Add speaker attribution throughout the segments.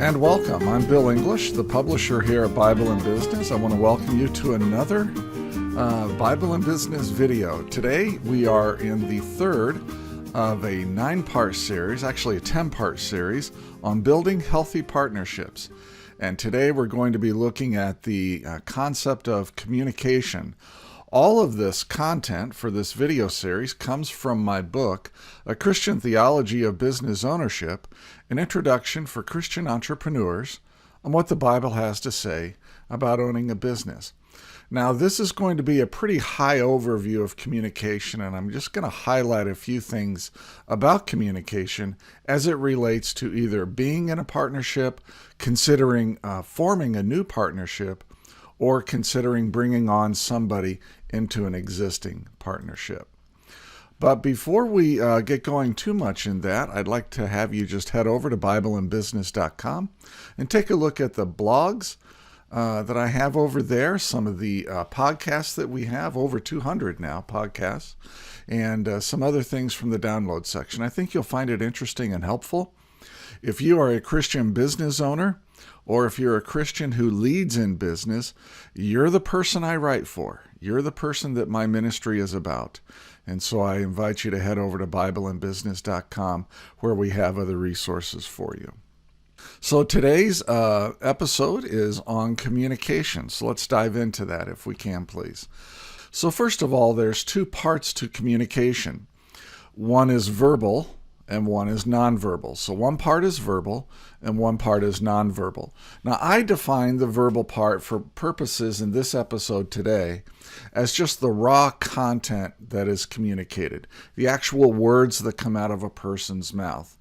Speaker 1: And welcome. I'm Bill English, the publisher here at Bible and Business. I want to welcome you to another Bible and Business video. Today we are in the third of a 9-part series, actually a 10-part series, on building healthy partnerships. And today we're going to be looking at the concept of communication. All of this content for this video series comes from my book, A Christian Theology of Business Ownership, an introduction for Christian entrepreneurs on what the Bible has to say about owning a business. Now, this is going to be a pretty high overview of communication, and I'm just going to highlight a few things about communication as it relates to either being in a partnership, considering forming a new partnership, or considering bringing on somebody into an existing partnership. But before we get going too much in that, I'd like to have you just head over to BibleandBusiness.com and take a look at the blogs that I have over there, some of the podcasts that we have, over 200 now podcasts, and some other things from the download section. I think you'll find it interesting and helpful. If you are a Christian business owner, or if you're a Christian who leads in business, you're the person I write for. You're the person that my ministry is about. And so I invite you to head over to BibleandBusiness.com, where we have other resources for you. So today's episode is on communication. So let's dive into that if we can, please. So first of all, there's two parts to communication. One is verbal and one is nonverbal. So one part is verbal and one part is nonverbal. Now, I define the verbal part for purposes in this episode today as just the raw content that is communicated, the actual words that come out of a person's mouth.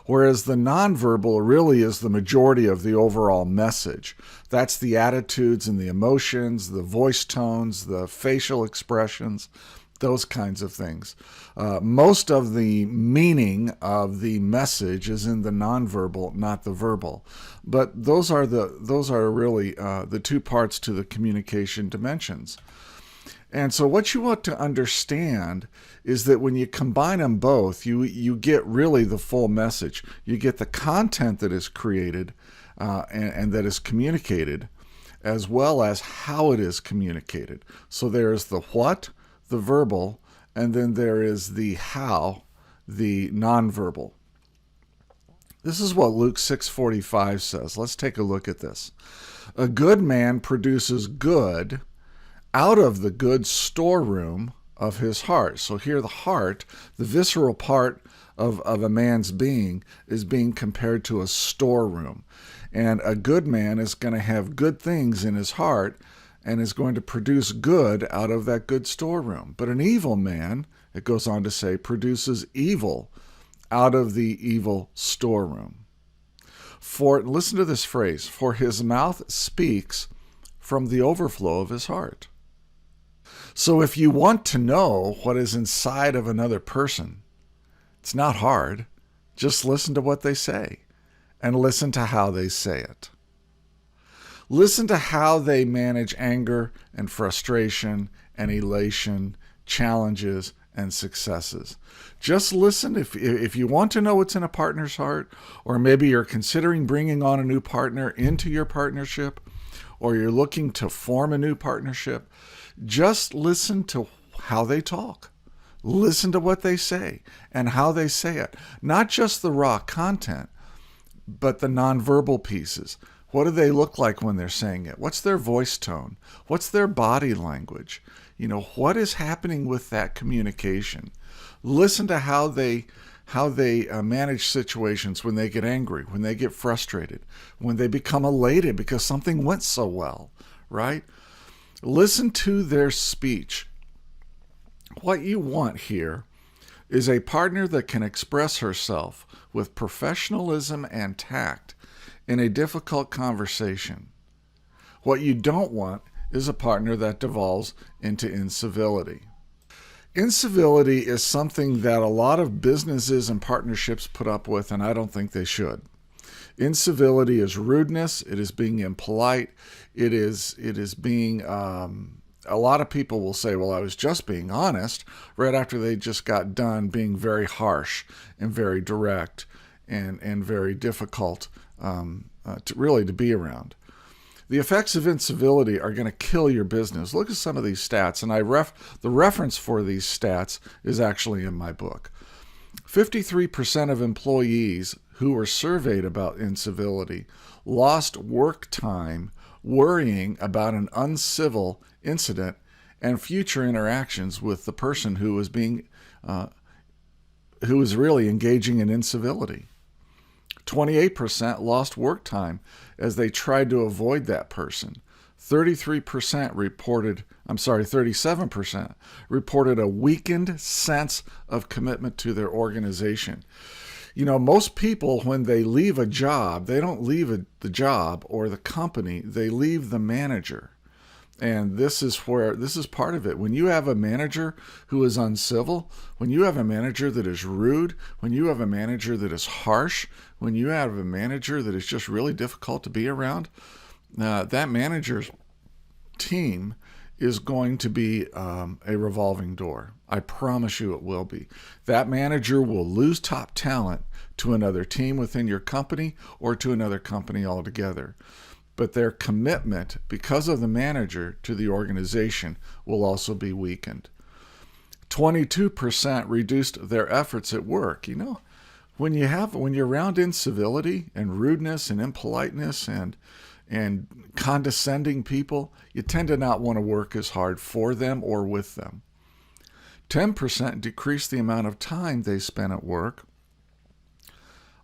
Speaker 1: Whereas the nonverbal really is the majority of the overall message. That's the attitudes and the emotions, the voice tones, the facial expressions, those kinds of things. Most of the meaning of the message is in the nonverbal, not the verbal. But those are really the two parts to the communication dimensions. And so what you want to understand is that when you combine them both, you get really the full message. You get the content that is created and that is communicated, as well as how it is communicated. So there's the what, the verbal, and then there is the how, the nonverbal. This is what Luke 6:45 says. Let's take a look at this. A good man produces good out of the good storeroom of his heart. So here the heart, the visceral part of a man's being, is being compared to a storeroom. And a good man is going to have good things in his heart and is going to produce good out of that good storeroom. But an evil man, it goes on to say, produces evil out of the evil storeroom. For, listen to this phrase, for his mouth speaks from the overflow of his heart. So if you want to know what is inside of another person, it's not hard. Just listen to what they say and listen to how they say it. Listen to how they manage anger and frustration and elation, challenges and successes. Just listen. If you want to know what's in a partner's heart, or maybe you're considering bringing on a new partner into your partnership, or you're looking to form a new partnership, just listen to how they talk. Listen to what they say and how they say it. Not just the raw content, but the nonverbal pieces. What do they look like when they're saying it? What's their voice tone? What's their body language? What is happening with that communication? Listen to how they manage situations when they get angry, when they get frustrated, when they become elated because something went so well, right? Listen to their speech. What you want here is a partner that can express herself with professionalism and tact in a difficult conversation. What you don't want is a partner that devolves into incivility. Incivility is something that a lot of businesses and partnerships put up with, and I don't think they should. Incivility is rudeness. It is being impolite. It is being, a lot of people will say, well, I was just being honest, right after they just got done being very harsh and very direct and very difficult to be around. The effects of incivility are going to kill your business. Look at some of these stats, and the reference for these stats is actually in my book. 53% of employees who were surveyed about incivility lost work time worrying about an uncivil incident and future interactions with the person who was really engaging in incivility. 28% lost work time as they tried to avoid that person. 37% reported a weakened sense of commitment to their organization. You know, most people, when they leave a job, they don't leave the job or the company, they leave the manager. And this is part of it. When you have a manager who is uncivil, when you have a manager that is rude, when you have a manager that is harsh, when you have a manager that is just really difficult to be around, that manager's team is going to be a revolving door. I promise you it will be. That manager will lose top talent to another team within your company or to another company altogether. But their commitment, because of the manager, to the organization will also be weakened. 22% reduced their efforts at work. You know, when you're around incivility and rudeness and impoliteness and condescending people, you tend to not want to work as hard for them or with them. 10% decreased the amount of time they spent at work.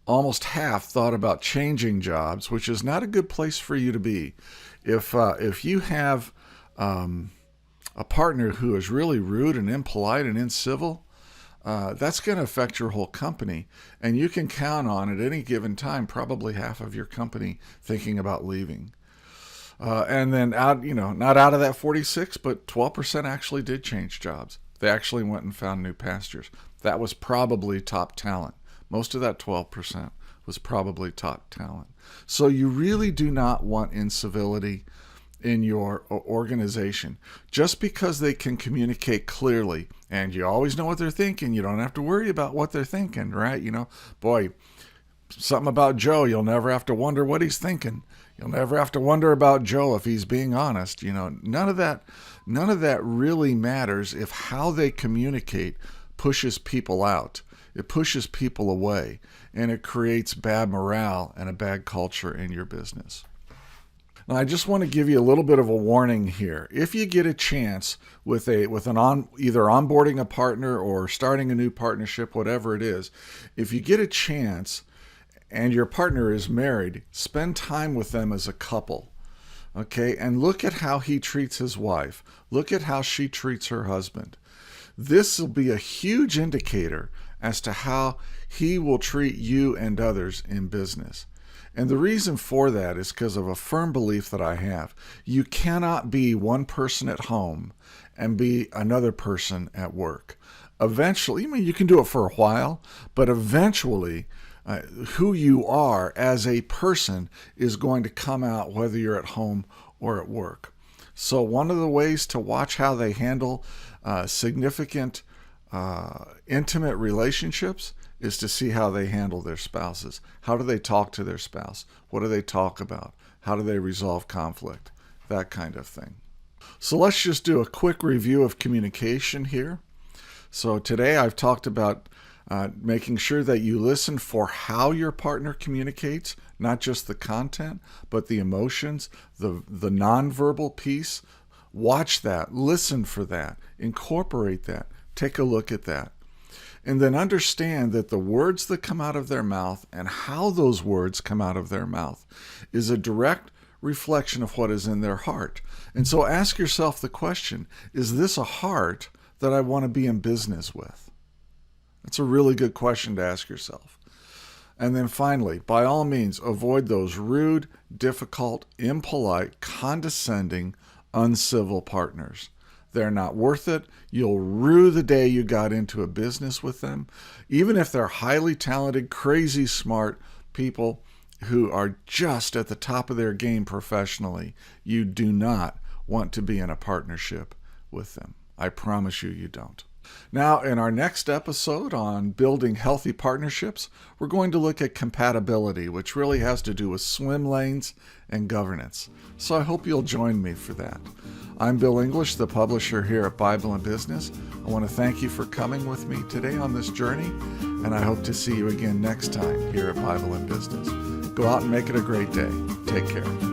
Speaker 1: Almost half thought about changing jobs, which is not a good place for you to be. If you have a partner who is really rude and impolite and incivil, that's going to affect your whole company. And you can count on, at any given time, probably half of your company thinking about leaving. And then not out of that 46, but 12% actually did change jobs. They actually went and found new pastures. That was probably top talent. Most of that 12% was probably top talent. So you really do not want incivility in your organization. Just because they can communicate clearly and you always know what they're thinking, you don't have to worry about what they're thinking, right? You know, boy, something about Joe, you'll never have to wonder what he's thinking. You'll never have to wonder about Joe if he's being honest. You know, none of that really matters if how they communicate pushes people out. It pushes people away, and it creates bad morale and a bad culture in your business. Now, I just want to give you a little bit of a warning here. If you get a chance with either onboarding a partner or starting a new partnership, whatever it is, if you get a chance and your partner is married, spend time with them as a couple. Okay, and look at how he treats his wife. Look at how she treats her husband. This will be a huge indicator as to how he will treat you and others in business. And the reason for that is because of a firm belief that I have. You cannot be one person at home and be another person at work. Eventually, you can do it for a while, but eventually who you are as a person is going to come out whether you're at home or at work. So one of the ways to watch how they handle significant intimate relationships is to see how they handle their spouses. How do they talk to their spouse? What do they talk about? How do they resolve conflict? That kind of thing. So let's just do a quick review of communication here. So today I've talked about making sure that you listen for how your partner communicates, not just the content, but the emotions, the nonverbal piece. Watch that, listen for that, incorporate that, take a look at that. And then understand that the words that come out of their mouth and how those words come out of their mouth is a direct reflection of what is in their heart. And so ask yourself the question, is this a heart that I want to be in business with? That's a really good question to ask yourself. And then finally, by all means, avoid those rude, difficult, impolite, condescending, uncivil partners. They're not worth it. You'll rue the day you got into a business with them. Even if they're highly talented, crazy smart people who are just at the top of their game professionally, you do not want to be in a partnership with them. I promise you, you don't. Now, in our next episode on building healthy partnerships, we're going to look at compatibility, which really has to do with swim lanes and governance. So I hope you'll join me for that. I'm Bill English, the publisher here at Bible and Business. I want to thank you for coming with me today on this journey, and I hope to see you again next time here at Bible and Business. Go out and make it a great day. Take care.